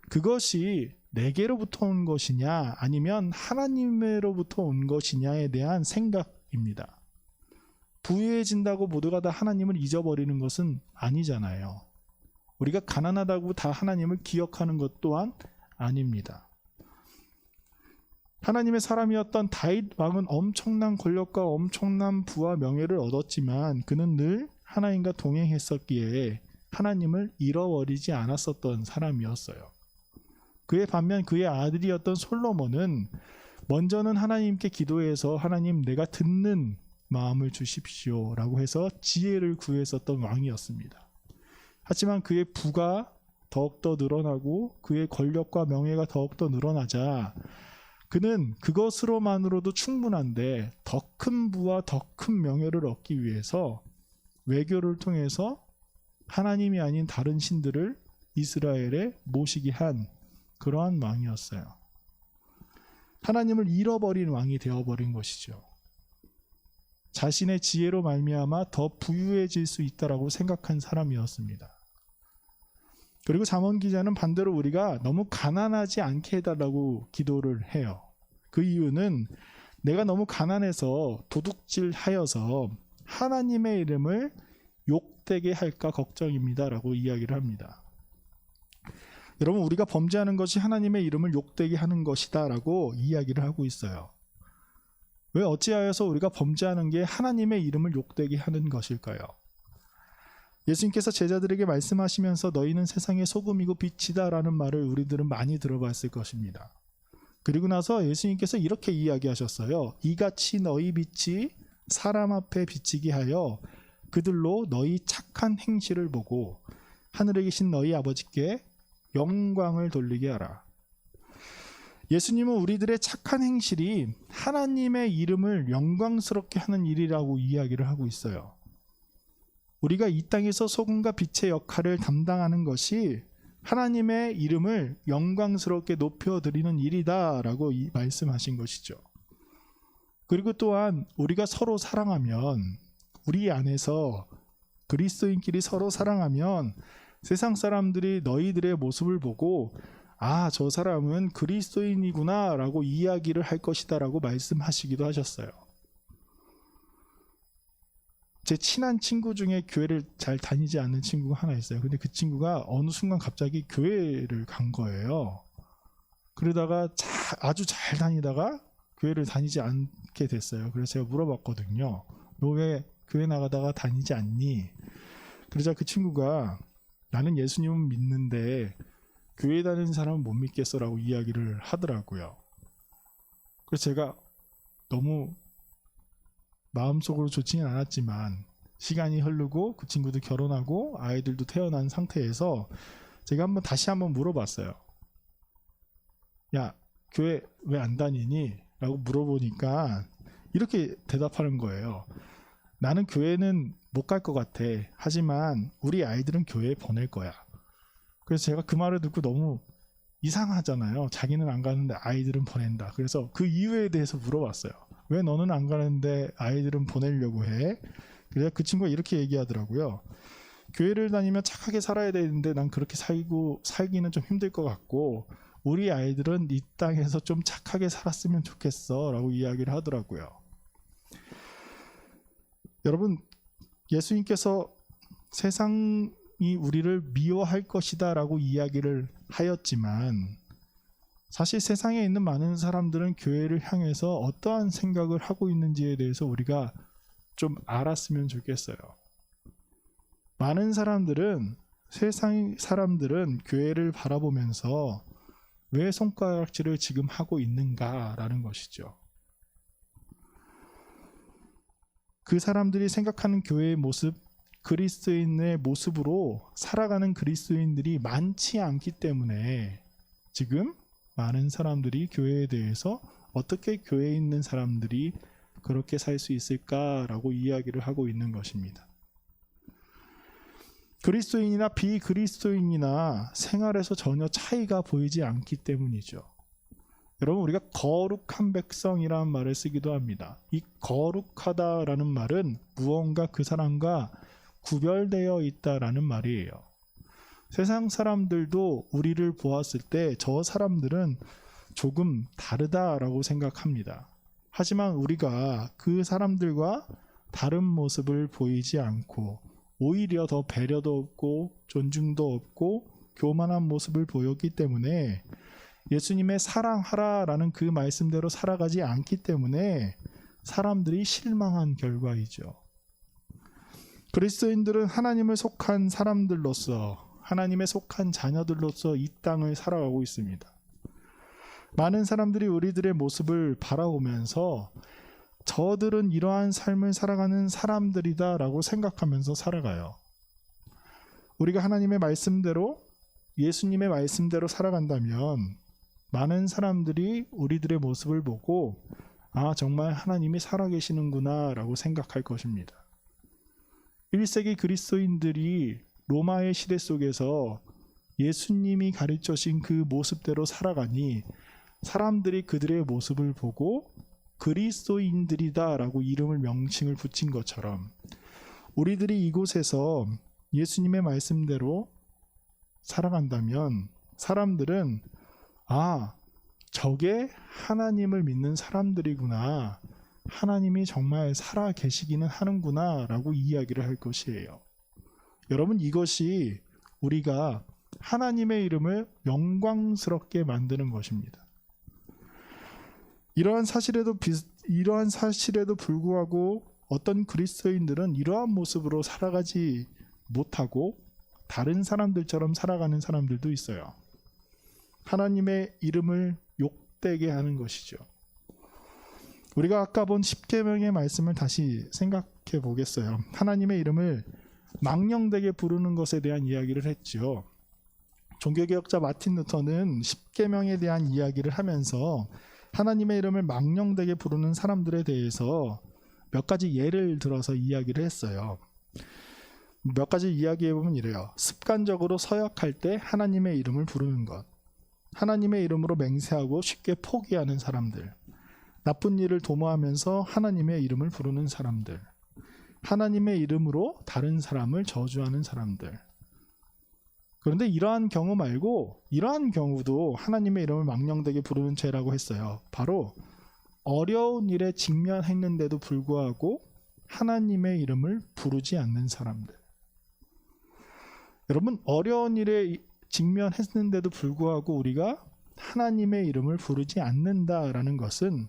그것이 내게로부터 온 것이냐 아니면 하나님으로부터 온 것이냐에 대한 생각입니다. 부유해진다고 모두가 다 하나님을 잊어버리는 것은 아니잖아요. 우리가 가난하다고 다 하나님을 기억하는 것 또한 아닙니다. 하나님의 사람이었던 다윗 왕은 엄청난 권력과 엄청난 부와 명예를 얻었지만 그는 늘 하나님과 동행했었기에 하나님을 잃어버리지 않았었던 사람이었어요. 그에 반면 그의 아들이었던 솔로몬은 먼저는 하나님께 기도해서 하나님 내가 듣는 마음을 주십시오 라고 해서 지혜를 구했었던 왕이었습니다. 하지만 그의 부가 더욱더 늘어나고 그의 권력과 명예가 더욱더 늘어나자 그는 그것으로만으로도 충분한데 더 큰 부와 더 큰 명예를 얻기 위해서 외교를 통해서 하나님이 아닌 다른 신들을 이스라엘에 모시게 한 그러한 왕이었어요. 하나님을 잃어버린 왕이 되어버린 것이죠. 자신의 지혜로 말미암아 더 부유해질 수 있다라고 생각한 사람이었습니다. 그리고 잠언 기자는 반대로 우리가 너무 가난하지 않게 해달라고 기도를 해요. 그 이유는 내가 너무 가난해서 도둑질하여서 하나님의 이름을 욕되게 할까 걱정입니다라고 이야기를 합니다. 여러분, 우리가 범죄하는 것이 하나님의 이름을 욕되게 하는 것이다라고 이야기를 하고 있어요. 왜 어찌하여서 우리가 범죄하는 게 하나님의 이름을 욕되게 하는 것일까요? 예수님께서 제자들에게 말씀하시면서 너희는 세상의 소금이고 빛이다 라는 말을 우리들은 많이 들어봤을 것입니다. 그리고 나서 예수님께서 이렇게 이야기하셨어요. 이같이 너희 빛이 사람 앞에 비치게 하여 그들로 너희 착한 행실을 보고 하늘에 계신 너희 아버지께 영광을 돌리게 하라. 예수님은 우리들의 착한 행실이 하나님의 이름을 영광스럽게 하는 일이라고 이야기를 하고 있어요. 우리가 이 땅에서 소금과 빛의 역할을 담당하는 것이 하나님의 이름을 영광스럽게 높여드리는 일이다라고 말씀하신 것이죠. 그리고 또한 우리가 서로 사랑하면, 우리 안에서 그리스도인끼리 서로 사랑하면 세상 사람들이 너희들의 모습을 보고 아, 저 사람은 그리스도인이구나 라고 이야기를 할 것이다 라고 말씀하시기도 하셨어요. 제 친한 친구 중에 교회를 잘 다니지 않는 친구가 하나 있어요. 근데 그 친구가 어느 순간 갑자기 교회를 간 거예요. 그러다가 아주 잘 다니다가 교회를 다니지 않게 됐어요. 그래서 제가 물어봤거든요. 너 왜 교회 나가다가 다니지 않니? 그러자 그 친구가 나는 예수님은 믿는데 교회 다니는 사람은 못 믿겠어 라고 이야기를 하더라고요. 그래서 제가 너무 마음속으로 좋지는 않았지만 시간이 흐르고 그 친구도 결혼하고 아이들도 태어난 상태에서 제가 다시 한번 물어봤어요. 야, 교회 왜 안 다니니? 라고 물어보니까 이렇게 대답하는 거예요. 나는 교회는 못 갈 것 같아. 하지만 우리 아이들은 교회에 보낼 거야. 그래서 제가 그 말을 듣고 너무 이상하잖아요. 자기는 안 가는데 아이들은 보낸다. 그래서 그 이유에 대해서 물어봤어요. 왜 너는 안 가는데 아이들은 보내려고 해? 그래서 그 친구가 이렇게 얘기하더라고요. 교회를 다니면 착하게 살아야 되는데 난 그렇게 살기는 좀 힘들 것 같고 우리 아이들은 이 땅에서 좀 착하게 살았으면 좋겠어 라고 이야기를 하더라고요. 여러분, 예수님께서 세상이 우리를 미워할 것이다 라고 이야기를 하였지만 사실 세상에 있는 많은 사람들은 교회를 향해서 어떠한 생각을 하고 있는지에 대해서 우리가 좀 알았으면 좋겠어요. 많은 사람들은, 세상 사람들은 교회를 바라보면서 왜 손가락질을 지금 하고 있는가라는 것이죠. 그 사람들이 생각하는 교회의 모습, 그리스도인의 모습으로 살아가는 그리스도인들이 많지 않기 때문에 지금 많은 사람들이 교회에 대해서 어떻게 교회에 있는 사람들이 그렇게 살 수 있을까라고 이야기를 하고 있는 것입니다. 그리스도인이나 비그리스도인이나 생활에서 전혀 차이가 보이지 않기 때문이죠. 여러분, 우리가 거룩한 백성이라는 말을 쓰기도 합니다. 이 거룩하다라는 말은 무언가 그 사람과 구별되어 있다라는 말이에요. 세상 사람들도 우리를 보았을 때 저 사람들은 조금 다르다라고 생각합니다. 하지만 우리가 그 사람들과 다른 모습을 보이지 않고 오히려 더 배려도 없고 존중도 없고 교만한 모습을 보였기 때문에 예수님의 사랑하라라는 그 말씀대로 살아가지 않기 때문에 사람들이 실망한 결과이죠. 그리스도인들은 하나님을 속한 사람들로서, 하나님의 속한 자녀들로서 이 땅을 살아가고 있습니다. 많은 사람들이 우리들의 모습을 바라보면서 저들은 이러한 삶을 살아가는 사람들이다 라고 생각하면서 살아가요. 우리가 하나님의 말씀대로, 예수님의 말씀대로 살아간다면 많은 사람들이 우리들의 모습을 보고 아, 정말 하나님이 살아계시는구나 라고 생각할 것입니다. 1세기 그리스도인들이 로마의 시대 속에서 예수님이 가르쳐 주신 그 모습대로 살아가니 사람들이 그들의 모습을 보고 그리스도인들이다 라고 이름을 명칭을 붙인 것처럼 우리들이 이곳에서 예수님의 말씀대로 살아간다면 사람들은 아, 저게 하나님을 믿는 사람들이구나, 하나님이 정말 살아 계시기는 하는구나 라고 이야기를 할 것이에요. 여러분, 이것이 우리가 하나님의 이름을 영광스럽게 만드는 것입니다. 이러한 사실에도 불구하고 어떤 그리스도인들은 이러한 모습으로 살아가지 못하고 다른 사람들처럼 살아가는 사람들도 있어요. 하나님의 이름을 욕되게 하는 것이죠. 우리가 아까 본 십계명의 말씀을 다시 생각해 보겠어요. 하나님의 이름을 망령되게 부르는 것에 대한 이야기를 했죠. 종교개혁자 마틴 루터는 십계명에 대한 이야기를 하면서 하나님의 이름을 망령되게 부르는 사람들에 대해서 몇 가지 예를 들어서 이야기를 했어요. 몇 가지 이야기해보면 이래요. 습관적으로 서약할 때 하나님의 이름을 부르는 것, 하나님의 이름으로 맹세하고 쉽게 포기하는 사람들, 나쁜 일을 도모하면서 하나님의 이름을 부르는 사람들, 하나님의 이름으로 다른 사람을 저주하는 사람들. 그런데 이러한 경우 말고 이러한 경우도 하나님의 이름을 망령되게 부르는 죄라고 했어요. 바로 어려운 일에 직면했는데도 불구하고 하나님의 이름을 부르지 않는 사람들. 여러분, 어려운 일에 직면했는데도 불구하고 우리가 하나님의 이름을 부르지 않는다라는 것은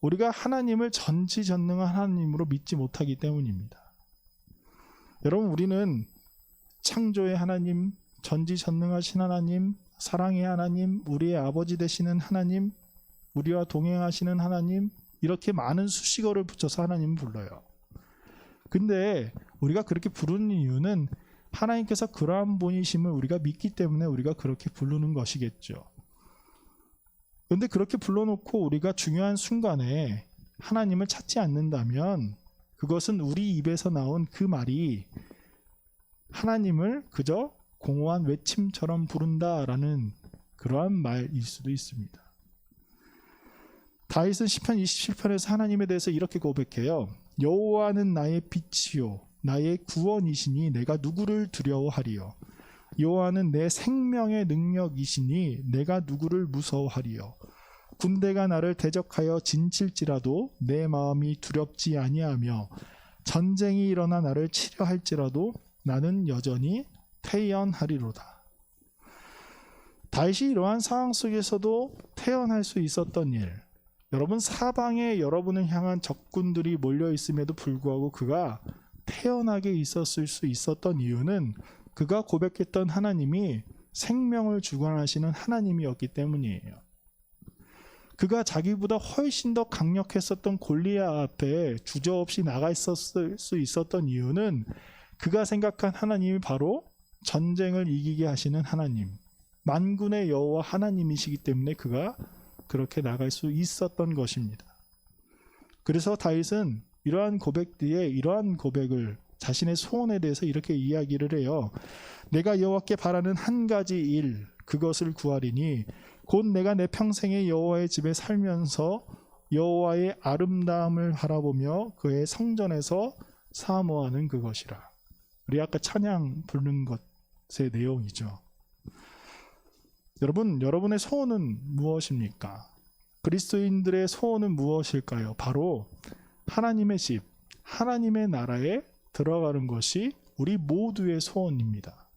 우리가 하나님을 전지전능한 하나님으로 믿지 못하기 때문입니다. 여러분, 우리는 창조의 하나님, 전지전능하신 하나님, 사랑의 하나님, 우리의 아버지 되시는 하나님, 우리와 동행하시는 하나님, 이렇게 많은 수식어를 붙여서 하나님을 불러요. 근데 우리가 그렇게 부르는 이유는 하나님께서 그러한 분이심을 우리가 믿기 때문에 우리가 그렇게 부르는 것이겠죠. 그런데 그렇게 불러놓고 우리가 중요한 순간에 하나님을 찾지 않는다면 그것은 우리 입에서 나온 그 말이 하나님을 그저 공허한 외침처럼 부른다라는 그러한 말일 수도 있습니다. 다윗은 시편 27편에서 하나님에 대해서 이렇게 고백해요. 여호와는 나의 빛이요 나의 구원이시니 내가 누구를 두려워하리요. 여호와는 내 생명의 능력이시니 내가 누구를 무서워하리요. 군대가 나를 대적하여 진칠지라도 내 마음이 두렵지 아니하며 전쟁이 일어나 나를 치려 할지라도 나는 여전히 태연하리로다. 다윗이 이러한 상황 속에서도 태연할 수 있었던 일, 여러분, 사방에 여러분을 향한 적군들이 몰려 있음에도 불구하고 그가 태연하게 있었을 수 있었던 이유는 그가 고백했던 하나님이 생명을 주관하시는 하나님이었기 때문이에요. 그가 자기보다 훨씬 더 강력했었던 골리앗 앞에 주저없이 나가 있었을 수 있었던 이유는 그가 생각한 하나님이 바로 전쟁을 이기게 하시는 하나님, 만군의 여호와 하나님이시기 때문에 그가 그렇게 나갈 수 있었던 것입니다. 그래서 다윗은 이러한 고백 뒤에 이러한 고백을 자신의 소원에 대해서 이렇게 이야기를 해요. 내가 여호와께 바라는 한 가지 일, 그것을 구하리니 곧 내가 내 평생에 여호와의 집에 살면서 여호와의 아름다움을 바라보며 그의 성전에서 사모하는 그것이라. 우리 아까 찬양 부르는 것의 내용이죠. 여러분, 여러분의 소원은 무엇입니까? 그리스도인들의 소원은 무엇일까요? 바로 하나님의 집, 하나님의 나라에 들어가는 것이 우리 모두의 소원입니다.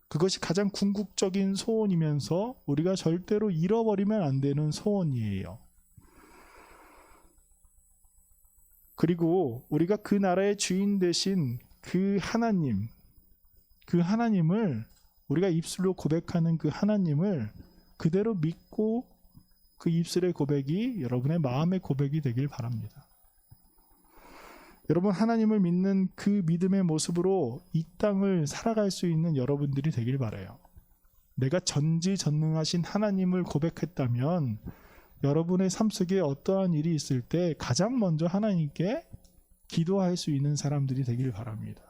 그것이 가장 궁극적인 소원이면서 우리가 절대로 잃어버리면 안 되는 소원이에요. 그리고 우리가 그 나라의 주인 되신 그 하나님을 우리가 입술로 고백하는 그 하나님을 그대로 믿고 그 입술의 고백이 여러분의 마음의 고백이 되길 바랍니다. 여러분, 하나님을 믿는 그 믿음의 모습으로 이 땅을 살아갈 수 있는 여러분들이 되길 바라요. 내가 전지전능하신 하나님을 고백했다면 여러분의 삶 속에 어떠한 일이 있을 때 가장 먼저 하나님께 기도할 수 있는 사람들이 되길 바랍니다.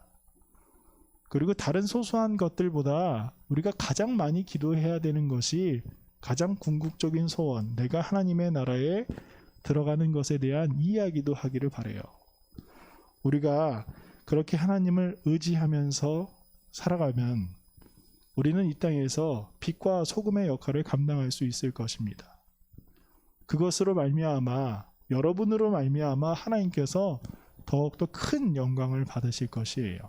그리고 다른 소소한 것들보다 우리가 가장 많이 기도해야 되는 것이 가장 궁극적인 소원, 내가 하나님의 나라에 들어가는 것에 대한 이야기도 하기를 바라요. 우리가 그렇게 하나님을 의지하면서 살아가면 우리는 이 땅에서 빛과 소금의 역할을 감당할 수 있을 것입니다. 그것으로 말미암아, 여러분으로 말미암아 하나님께서 더욱더 큰 영광을 받으실 것이에요.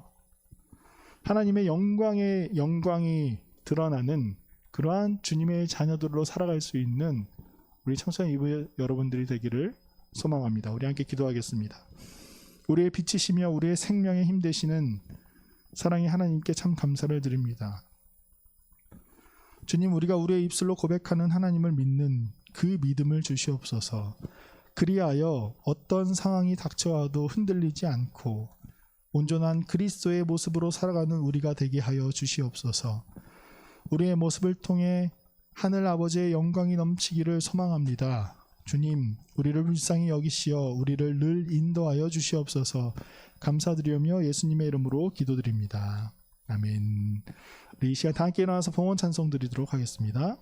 하나님의 영광이 드러나는 그러한 주님의 자녀들로 살아갈 수 있는 우리 청소년 이브 여러분들이 되기를 소망합니다. 우리 함께 기도하겠습니다. 우리의 빛이시며 우리의 생명의 힘 되시는 사랑의 하나님께 참 감사를 드립니다. 주님, 우리가 우리의 입술로 고백하는 하나님을 믿는 그 믿음을 주시옵소서. 그리하여 어떤 상황이 닥쳐와도 흔들리지 않고 온전한 그리스도의 모습으로 살아가는 우리가 되게 하여 주시옵소서. 우리의 모습을 통해 하늘 아버지의 영광이 넘치기를 소망합니다. 주님, 우리를 불쌍히 여기시어 우리를 늘 인도하여 주시옵소서. 감사드리며 예수님의 이름으로 기도드립니다. 아멘. 우리 이 시간 다 함께 일어나서 봉헌 찬송 드리도록 하겠습니다.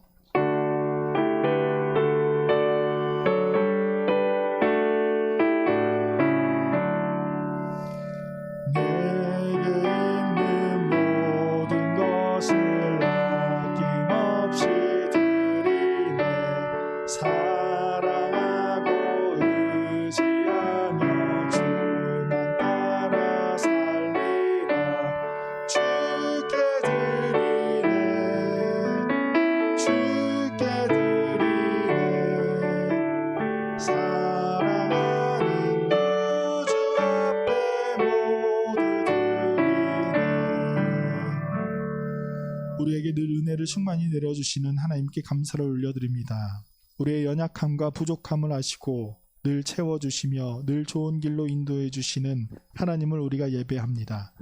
우리에게 늘 은혜를 충만히 내려주시는 하나님께 감사를 올려드립니다. 우리의 연약함과 부족함을 아시고 늘 채워주시며 늘 좋은 길로 인도해 주시는 하나님을 우리가 예배합니다.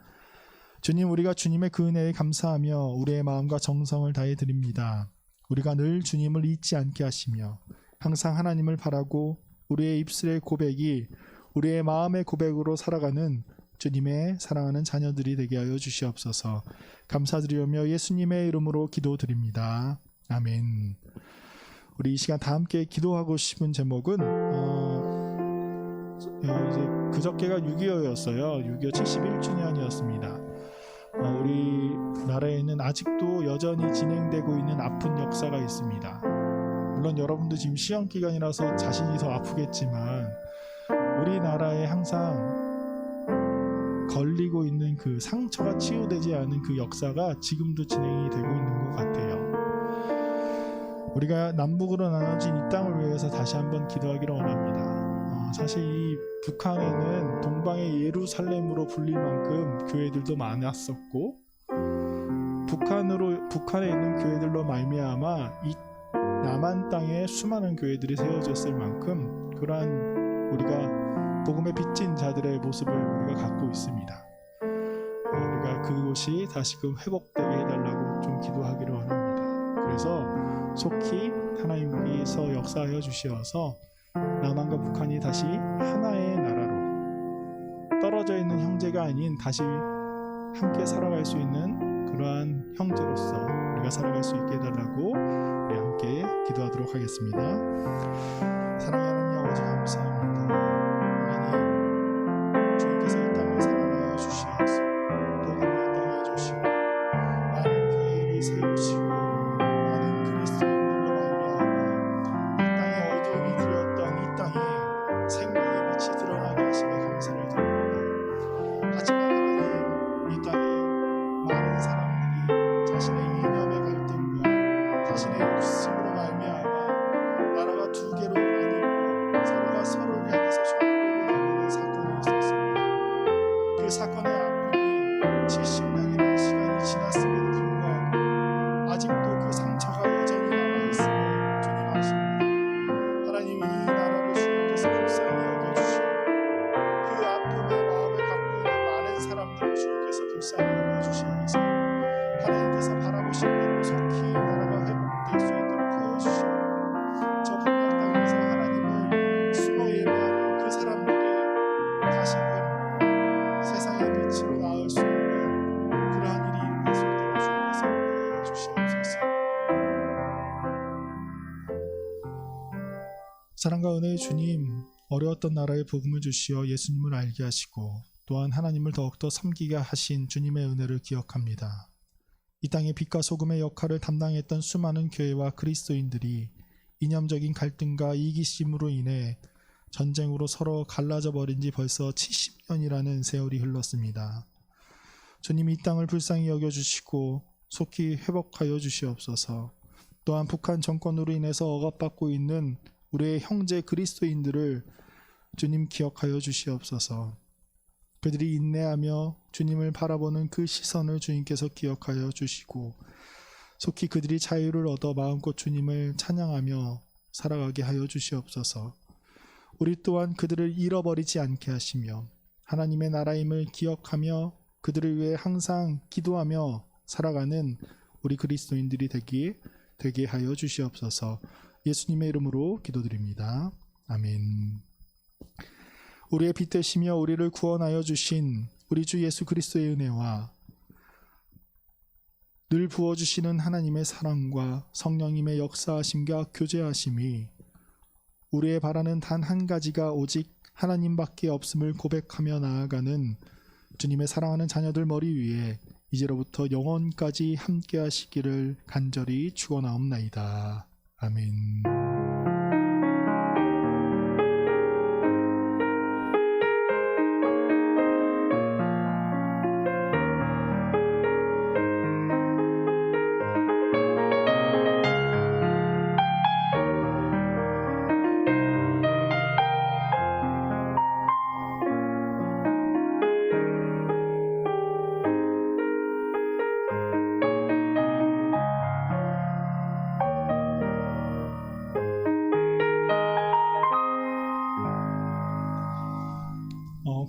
주님, 우리가 주님의 그 은혜에 감사하며 우리의 마음과 정성을 다해 드립니다. 우리가 늘 주님을 잊지 않게 하시며 항상 하나님을 바라고 우리의 입술의 고백이 우리의 마음의 고백으로 살아가는 주님의 사랑하는 자녀들이 되게 하여 주시옵소서. 감사드리며 예수님의 이름으로 기도드립니다. 아멘. 우리 이 시간 다 함께 기도하고 싶은 제목은 이제 그저께가 6.25였어요. 6.25 71주년이었습니다. 우리 나라에는 아직도 여전히 진행되고 있는 아픈 역사가 있습니다. 물론 여러분도 지금 시험 기간이라서 자신이 더 아프겠지만 우리나라에 항상 걸리고 있는 그 상처가 치유되지 않은 그 역사가 지금도 진행이 되고 있는 것 같아요. 우리가 남북으로 나눠진 이 땅을 위해서 다시 한번 기도하기를 원합니다. 사실 이 북한에는 동방의 예루살렘으로 불릴 만큼 교회들도 많았었고 북한에 있는 교회들로 말미암아 이 남한 땅에 수많은 교회들이 세워졌을 만큼 그러한 우리가 복음에 빚진 자들의 모습을 우리가 갖고 있습니다. 우리가 그곳이 다시금 회복되게 해달라고 좀 기도하기를 원합니다. 그래서 속히 하나님께서 역사하여 주시어서 남한과 북한이 다시 하나의 나라로 떨어져 있는 형제가 아닌 다시 함께 살아갈 수 있는 그러한 형제로서 우리가 살아갈 수 있게 해달라고 우리 함께 기도하도록 하겠습니다. 사랑의 하나님 아버지 감사합니다. 주님께서 이 땅을 사랑하여 주시옵소서. 또 감당해 주시고 많은 교회를 세우시고 많은 그리스도인들로 말미암아 이 땅에 어두움이 들였던 이 땅에 생명의 빛이 드러나게 하시며 감사를 드립니다. 하지만 하나님, 이 땅에 많은 사람들이 자신의 이념의 갈등과 자신의 욕심으로 말미암아 나라가 두 개로 나뉘고 서로가 서로를 향해서 죽어가는 사건이 있었습니다. 그 사건의 아픔이 70년이라는 시간이 지났음에도 불구하고 아직도 그 상처가 여전히 남아있음을 주님 아십니다. 하나님, 이 나라를 주님께서 불쌍히 여겨주시고 그 아픔의 사랑과 은혜의 주님, 어려웠던 나라에 복음을 주시어 예수님을 알게 하시고 또한 하나님을 더욱더 섬기게 하신 주님의 은혜를 기억합니다. 이 땅의 빛과 소금의 역할을 담당했던 수많은 교회와 그리스도인들이 이념적인 갈등과 이기심으로 인해 전쟁으로 서로 갈라져 버린 지 벌써 70년이라는 세월이 흘렀습니다. 주님이 이 땅을 불쌍히 여겨주시고 속히 회복하여 주시옵소서. 또한 북한 정권으로 인해서 억압받고 있는 우리의 형제 그리스도인들을 주님 기억하여 주시옵소서. 그들이 인내하며 주님을 바라보는 그 시선을 주님께서 기억하여 주시고 속히 그들이 자유를 얻어 마음껏 주님을 찬양하며 살아가게 하여 주시옵소서. 우리 또한 그들을 잃어버리지 않게 하시며 하나님의 나라임을 기억하며 그들을 위해 항상 기도하며 살아가는 우리 그리스도인들이 되게 하여 주시옵소서. 예수님의 이름으로 기도드립니다. 아멘. 우리의 빛 되시며 우리를 구원하여 주신 우리 주 예수 그리스도의 은혜와 늘 부어주시는 하나님의 사랑과 성령님의 역사하심과 교제하심이 우리의 바라는 단 한 가지가 오직 하나님밖에 없음을 고백하며 나아가는 주님의 사랑하는 자녀들 머리 위에 이제로부터 영원까지 함께 하시기를 간절히 축원하옵나이다. 아멘.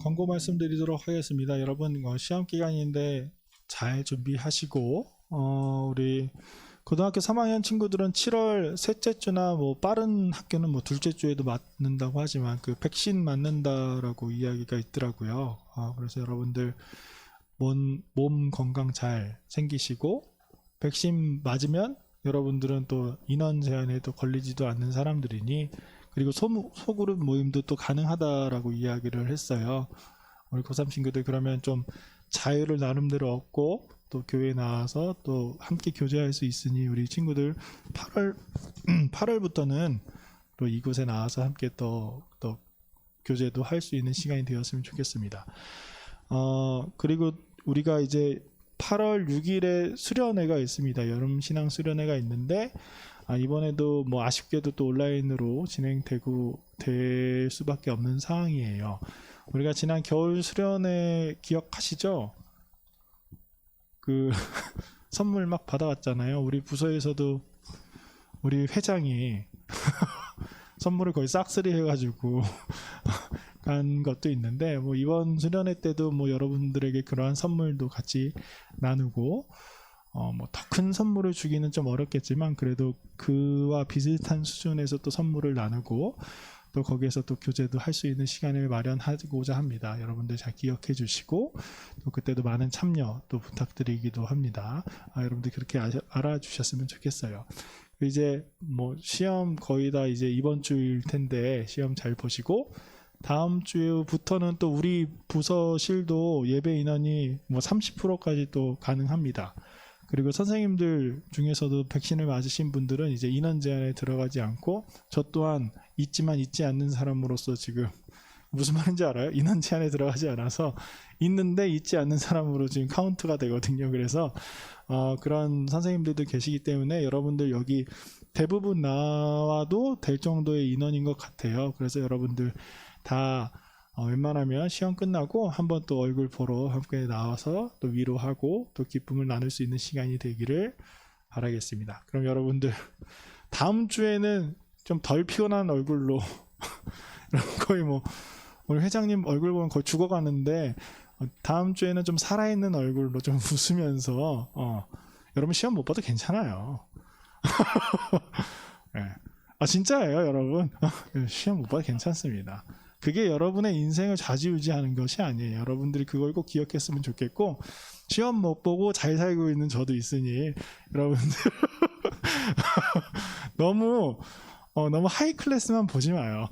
광고 말씀드리도록 하겠습니다. 여러분 시험 기간인데 잘 준비하시고 우리 고등학교 3학년 친구들은 7월 셋째 주나 뭐 빠른 학교는 뭐 둘째 주에도 맞는다고 하지만 그 백신 맞는다라고 이야기가 있더라고요. 그래서 여러분들 몸 건강 잘 챙기시고 백신 맞으면 여러분들은 또 인원 제한에도 걸리지도 않는 사람들이니 그리고 소그룹 모임도 또 가능하다라고 이야기를 했어요. 우리 고3 친구들 그러면 좀 자유를 나름대로 얻고 또 교회에 나와서 또 함께 교제할 수 있으니 우리 친구들 8월부터는 또 이곳에 나와서 함께 또 교제도 할 수 있는 시간이 되었으면 좋겠습니다. 그리고 우리가 이제 8월 6일에 수련회가 있습니다. 여름 신앙 수련회가 있는데 이번에도 뭐 아쉽게도 또 온라인으로 될 수밖에 없는 상황이에요. 우리가 지난 겨울 수련회 기억하시죠? 그 선물 막 받아왔잖아요. 우리 부서에서도 우리 회장이 선물을 거의 싹쓸이 해가지고 간 것도 있는데 뭐 이번 수련회 때도 뭐 여러분들에게 그러한 선물도 같이 나누고 뭐 더 큰 선물을 주기는 좀 어렵겠지만 그래도 그와 비슷한 수준에서 또 선물을 나누고 또 거기에서 또 교제도 할 수 있는 시간을 마련하고자 합니다. 여러분들 잘 기억해 주시고 또 그때도 많은 참여 또 부탁드리기도 합니다. 여러분들 그렇게 알아주셨으면 좋겠어요. 이제 뭐 시험 거의 다 이제 이번 주일 텐데 시험 잘 보시고 다음 주부터는 또 우리 부서실도 예배 인원이 뭐 30%까지 또 가능합니다. 그리고 선생님들 중에서도 백신을 맞으신 분들은 이제 인원 제한에 들어가지 않고 저 또한 있지만 있지 않는 사람으로서 지금 무슨 말인지 알아요? 인원 제한에 들어가지 않아서 있는데 있지 않는 사람으로 지금 카운트가 되거든요. 그래서 그런 선생님들도 계시기 때문에 여러분들 여기 대부분 나와도 될 정도의 인원인 것 같아요. 그래서 여러분들 다 웬만하면 시험 끝나고 한번 또 얼굴 보러 함께 나와서 또 위로하고 또 기쁨을 나눌 수 있는 시간이 되기를 바라겠습니다. 그럼 여러분들 다음 주에는 좀 덜 피곤한 얼굴로 거의 뭐 오늘 회장님 얼굴 보면 거의 죽어가는데 다음 주에는 좀 살아있는 얼굴로 좀 웃으면서 여러분 시험 못 봐도 괜찮아요. 네. 진짜예요 여러분. 시험 못 봐도 괜찮습니다. 그게 여러분의 인생을 좌지우지하는 것이 아니에요. 여러분들이 그걸 꼭 기억했으면 좋겠고 시험 못 보고 잘 살고 있는 저도 있으니 여러분들 너무 너무 하이 클래스만 보지 마요.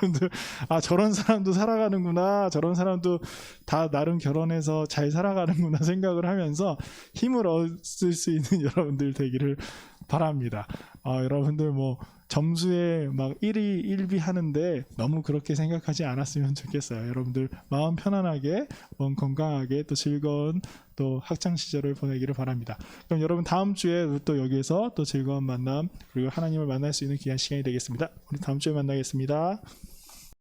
여러분들, 아, 저런 사람도 살아가는구나, 저런 사람도 다 나름 결혼해서 잘 살아가는구나 생각을 하면서 힘을 얻을 수 있는 여러분들 되기를 바랍니다. 여러분들 뭐 점수에 막 1위 1비 하는데 너무 그렇게 생각하지 않았으면 좋겠어요. 여러분들 마음 편안하게, 몸 건강하게, 또 즐거운 또 학창 시절을 보내기를 바랍니다. 그럼 여러분 다음 주에 또 여기에서 또 즐거운 만남, 그리고 하나님을 만날 수 있는 귀한 시간이 되겠습니다. 우리 다음 주에 만나겠습니다.